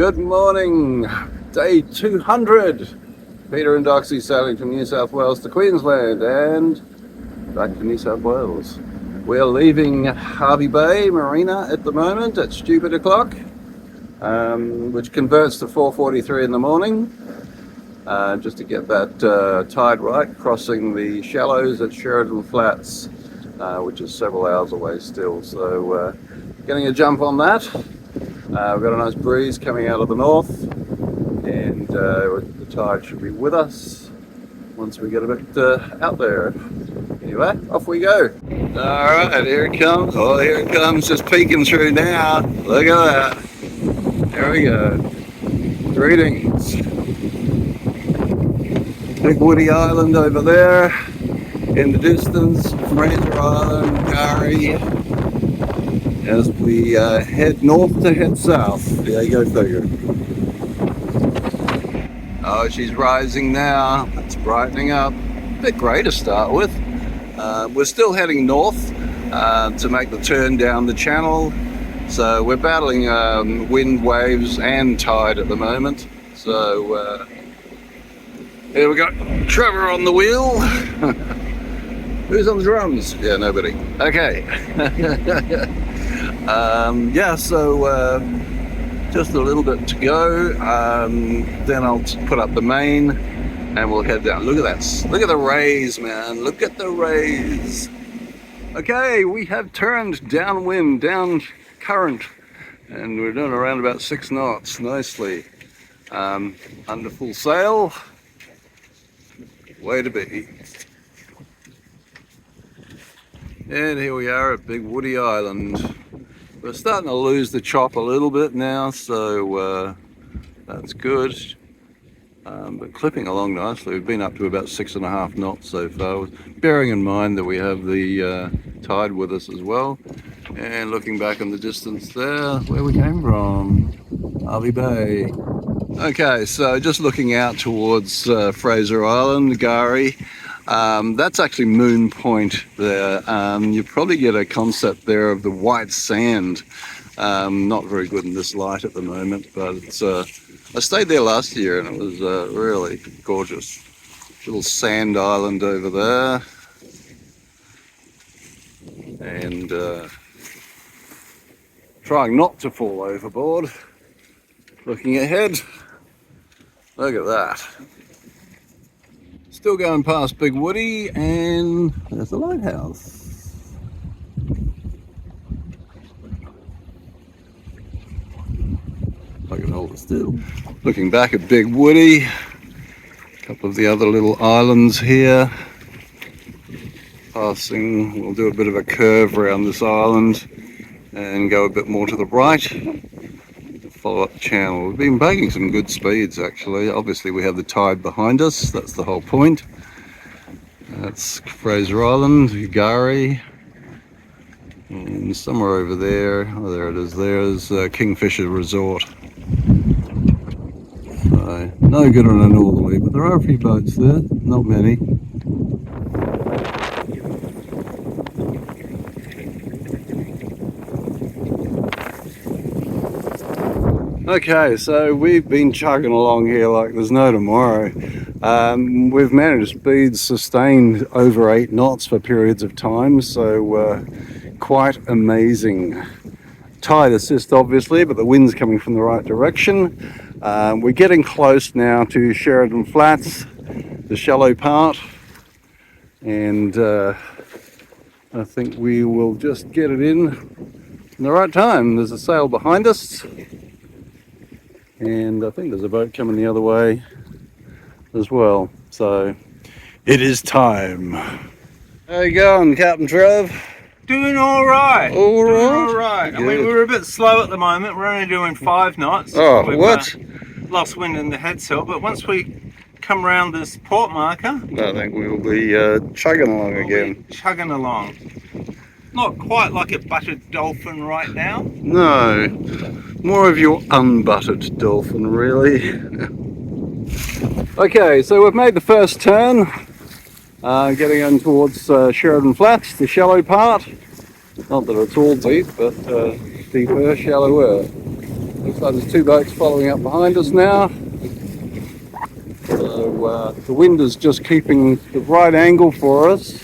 Good morning, day 200. Peter and Doxie sailing from New South Wales to Queensland and back to New South Wales. We're leaving Hervey Bay Marina at the moment at stupid o'clock, which converts to 4:43 in the morning, just to get that tide right, crossing the shallows at Sheridan Flats, which is several hours away still. So getting a jump on that. We've got a nice breeze coming out of the north, and the tide should be with us once we get a bit out there. Anyway, off we go. Alright, here it comes. Oh, here it comes, just peeking through now. Look at that. There we go. Greetings. Big woody island over there. In the distance, Fraser Island, Gympie, as we head north to head south. There you go, figure. Oh, she's rising now. It's brightening up. A bit grey to start with. We're still heading north to make the turn down the channel. So we're battling wind, waves and tide at the moment. So here we go. Trevor on the wheel. Who's on the drums? Yeah, nobody. Okay. Yeah, so just a little bit to go. Then I'll put up the main and we'll head down. Look at that. Look at the rays, man. Look at the rays. Okay, we have turned downwind, down current, and we're doing around about 6 knots. Nicely. Under full sail. Way to be. And here we are at Big Woody Island. We're starting to lose the chop a little bit now, so that's good. But clipping along nicely. We've been up to about 6.5 knots so far, bearing in mind that we have the tide with us as well. And looking back in the distance there, where we came from, Hervey Bay. Okay, so just looking out towards Fraser Island, Gympie. That's actually Moon Point there. You probably get a concept there of the white sand. Not very good in this light at the moment, but it's, I stayed there last year and it was really gorgeous. Little sand island over there. And trying not to fall overboard. Looking ahead. Look at that. Still going past Big Woody, and there's the lighthouse. I can hold it still. Looking back at Big Woody, a couple of the other little islands here. Passing, we'll do a bit of a curve around this island and go a bit more to the right. Follow up the channel. We've been making some good speeds actually. Obviously we have the tide behind us, that's the whole point. That's Fraser Island, Gympie, and somewhere over there, oh there it is, there's Kingfisher Resort. So, no good on a northerly, but there are a few boats there, not many. Okay, so we've been chugging along here like there's no tomorrow. We've managed speeds sustained over 8 knots for periods of time, so quite amazing. Tide assist obviously, but the wind's coming from the right direction. We're getting close now to Sheridan Flats, the shallow part, and I think we will just get it in the right time. There's a sail behind us. And I think there's a boat coming the other way as well. So it is time. How you going, Captain Trev? Doing all right. All right. Doing all right. I mean, we're a bit slow at the moment. We're only doing 5 knots. Oh, We've, what? Lost wind in the headsail, but once we come around this port marker, I think we will be chugging along again. Chugging along. Not quite like a buttered dolphin right now. No, more of your unbuttered dolphin, really. Okay, so we've made the first turn, getting in towards Sheridan Flats, the shallow part. Not that it's all deep, but deeper, shallower. Looks like there's two boats following up behind us now. So the wind is just keeping the right angle for us.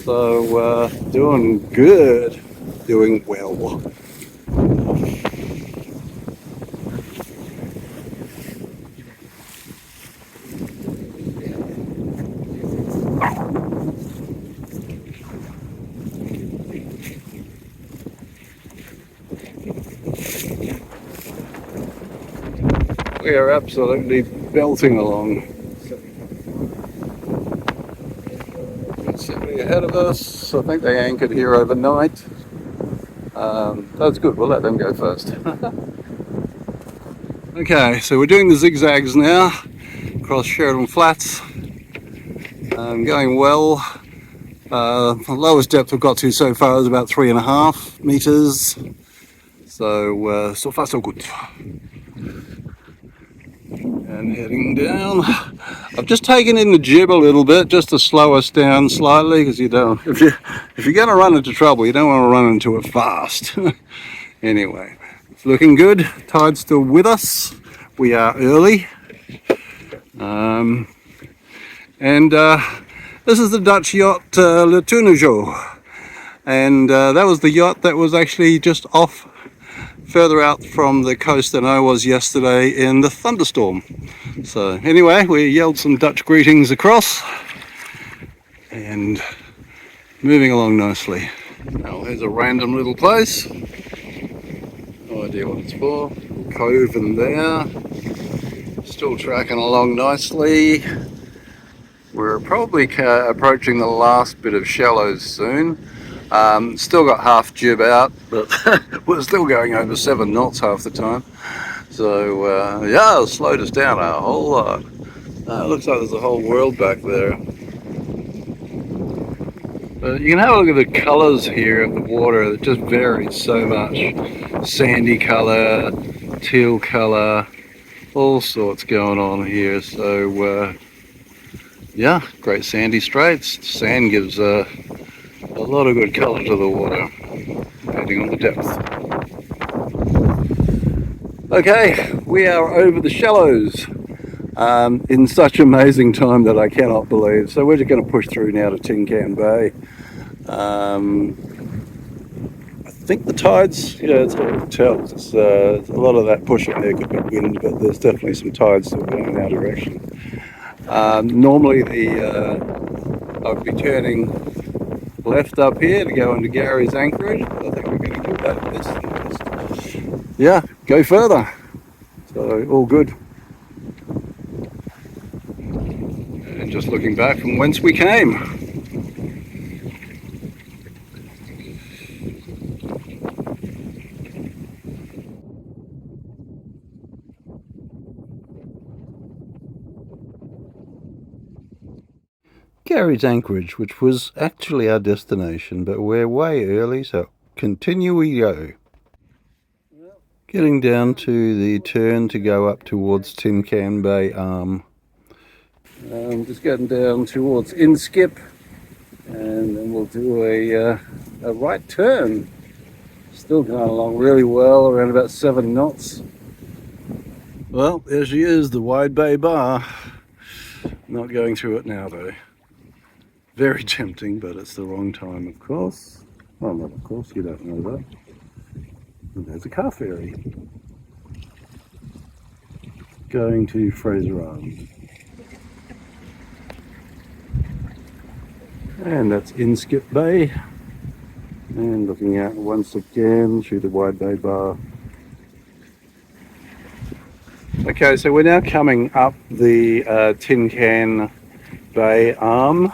So doing good, doing well. We are absolutely belting along. Sydney ahead of us. I think they anchored here overnight. That's good, we'll let them go first. Okay, so we're doing the zigzags now across Sheridan Flats. Going well. The lowest depth we've got to so far is about 3.5 meters. So, so far so good. And heading down. I've just taken in the jib a little bit just to slow us down slightly, because you don't, if you're going to run into trouble, you don't want to run into it fast. Anyway, it's looking good. Tide's still with us. We are early. This is the Dutch yacht Le Tournejo, and that was the yacht that was actually just off further out from the coast than I was yesterday in the Thunderstorm. So anyway, we yelled some Dutch greetings across and moving along nicely. Now here's a random little place. No idea what it's for. Cove in there. Still tracking along nicely. We're probably approaching the last bit of shallows soon. Still got half jib out, but we're still going over 7 knots half the time. So yeah, it slowed us down a whole lot. It looks like there's a whole world back there. But you can have a look at the colours here of the water. It just varies so much. Sandy colour, teal colour, all sorts going on here. So yeah, Great Sandy Straits. Sand gives a lot of good colour to the water, depending on the depth. Okay, we are over the shallows in such amazing time that I cannot believe. So we're just going to push through now to Tin Can Bay. I think the tides, yeah, it's hard to tell. It's, a lot of that pushing there could be wind, but there's definitely some tides still going in our direction. Normally I'd be turning left up here to go into Gary's anchorage, but I think we're going to do that this. Yeah, go further. So all good. And just looking back from whence we came. Gary's anchorage, which was actually our destination, but we're way early, so continue we go. Getting down to the turn to go up towards Tin Can Bay Arm. Just getting down towards Inskip, and then we'll do a right turn. Still going along really well, around about 7 knots. Well, there she is, the Wide Bay Bar. Not going through it now though. Very tempting, but it's the wrong time, of course. Well, not of course, you don't know that. And there's a car ferry going to Fraser Island. And that's Inskip Bay. And looking out once again through the Wide Bay Bar. Okay, so we're now coming up the Tin Can Bay Arm.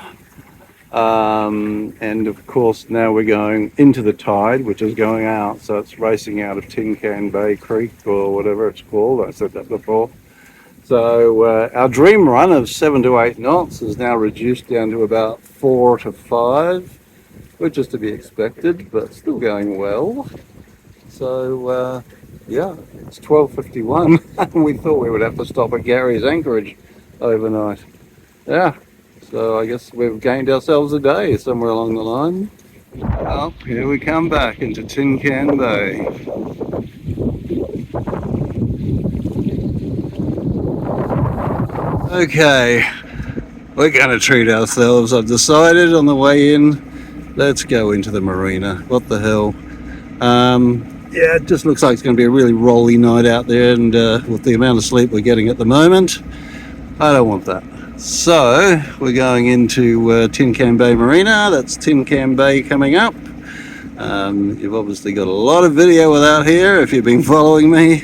And of course now we're going into the tide, which is going out, so it's racing out of Tin Can Bay Creek or whatever it's called. I said that before. So our dream run of 7 to 8 knots is now reduced down to about 4 to 5, which is to be expected, but still going well. So yeah, it's 12:51 and we thought we would have to stop at Gary's anchorage overnight. Yeah. So I guess we've gained ourselves a day somewhere along the line. Well, here we come back into Tin Can Bay. Okay, we're going to treat ourselves. I've decided on the way in, let's go into the marina. What the hell? Yeah, it just looks like it's going to be a really rolly night out there, and with the amount of sleep we're getting at the moment, I don't want that. So we're going into Tin Can Bay Marina. That's Tin Can Bay coming up. You've obviously got a lot of video without here if you've been following me.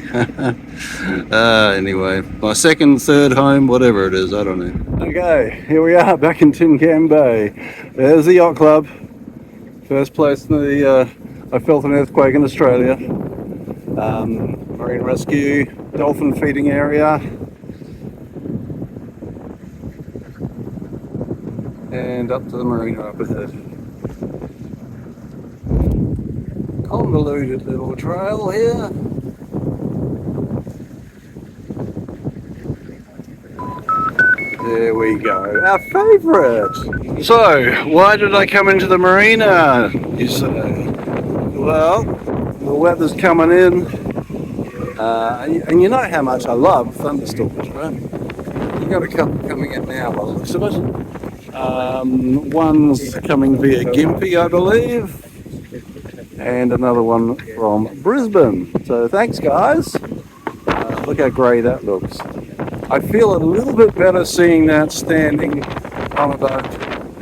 Anyway, my second, third home, whatever it is, I don't know. Okay, here we are back in Tin Can Bay. There's the yacht club. First place in the I felt an earthquake in Australia. Marine rescue, dolphin feeding area. And up to the marina up ahead. Convoluted little trail here. There we go, our favourite. So, why did I come into the marina, you say? Well, the weather's coming in, and you know how much I love thunderstorms, right? You've got a couple coming in now by the looks of it. One's coming via Gympie, I believe, and another one from Brisbane. So thanks, guys. Look how grey that looks. I feel a little bit better seeing that standing on a boat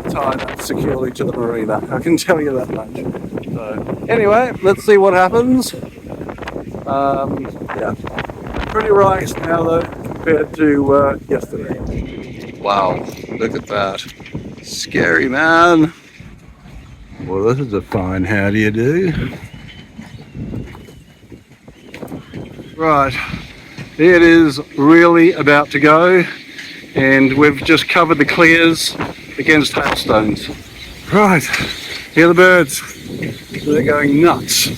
tied up securely to the marina. I can tell you that much. So anyway, let's see what happens. Yeah, pretty relaxed now though compared to yesterday. Wow, look at that. Scary, man. Well, this is a fine how do you do. Right, it is really about to go, and we've just covered the clears against hailstones. Right, hear the birds. They're going nuts.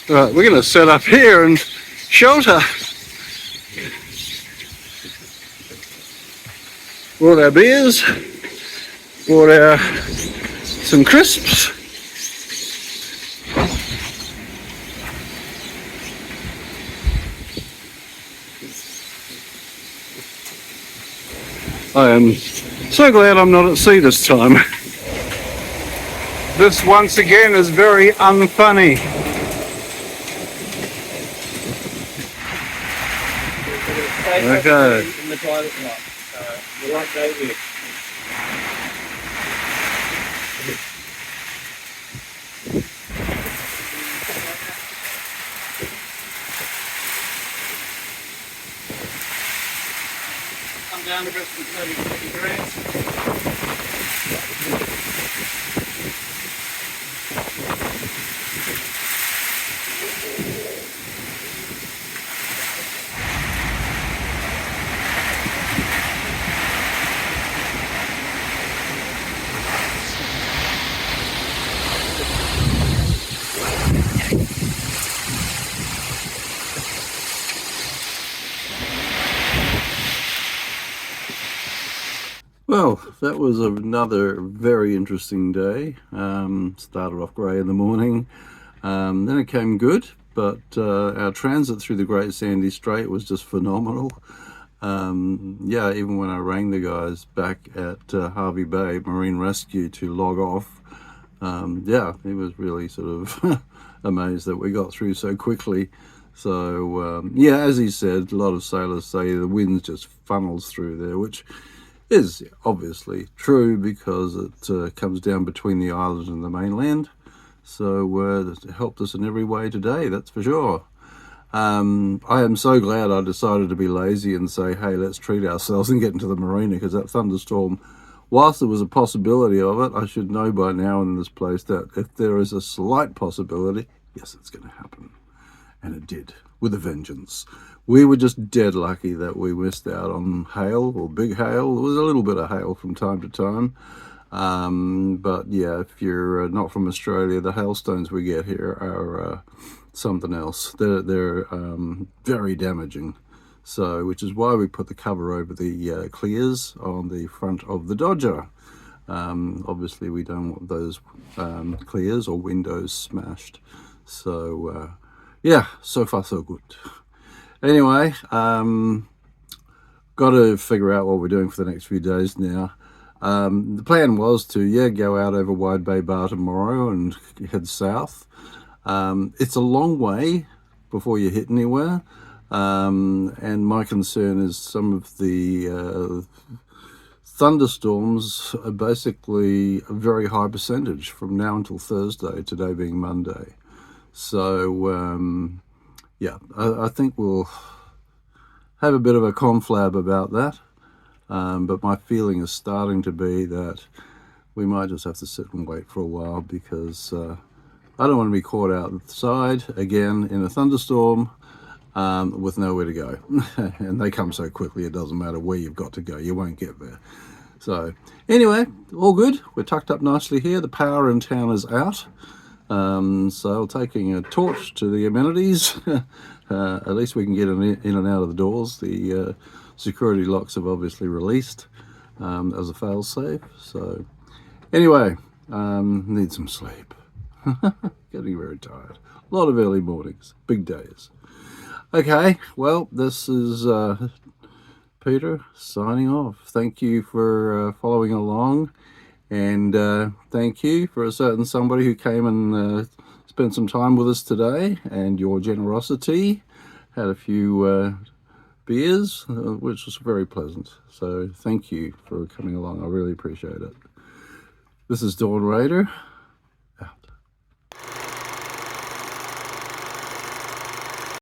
Right, we're going to set up here and shelter. Brought our beers, brought our some crisps. I am so glad I'm not at sea this time. This once again is very unfunny. Okay. In the toilet tonight. You won't go here. Come down to Brisbane 30 degrees. Well, that was another very interesting day. Started off grey in the morning, then it came good, but our transit through the Great Sandy Strait was just phenomenal. Yeah, even when I rang the guys back at Hervey Bay Marine Rescue to log off, yeah, he was really sort of amazed that we got through so quickly. So yeah, as he said, a lot of sailors say the wind just funnels through there, which is obviously true because it comes down between the island and the mainland. So it helped us in every way today, that's for sure. I am so glad I decided to be lazy and say, hey, let's treat ourselves and get into the marina, because that thunderstorm, whilst there was a possibility of it, I should know by now in this place that if there is a slight possibility, yes, it's going to happen. And it did, with a vengeance. We were just dead lucky that we missed out on hail, or big hail. There was a little bit of hail from time to time. But yeah, if you're not from Australia, the hailstones we get here are something else. They're very damaging. So, which is why we put the cover over the clears on the front of the Dodger. Obviously, we don't want those clears or windows smashed. So, yeah, so far so good. Anyway, got to figure out what we're doing for the next few days now. The plan was to, go out over Wide Bay Bar tomorrow and head south. It's a long way before you hit anywhere. And my concern is some of the thunderstorms are basically a very high percentage from now until Thursday, today being Monday. So, I think we'll have a bit of a conflab about that. But my feeling is starting to be that we might just have to sit and wait for a while, because I don't want to be caught outside again in a thunderstorm with nowhere to go. And they come so quickly, it doesn't matter where you've got to go, you won't get there. So anyway, all good. We're tucked up nicely here. The power in town is out. So taking a torch to the amenities. At least we can get in and out of the doors. The security locks have obviously released as a fail-safe. So anyway, need some sleep. Getting very tired. A lot of early mornings, big days. Okay, well, this is Peter signing off. Thank you for following along, and thank you for a certain somebody who came and spent some time with us today, and your generosity. Had a few beers, which was very pleasant. So thank you for coming along. I really appreciate it. This is Dawn Raider.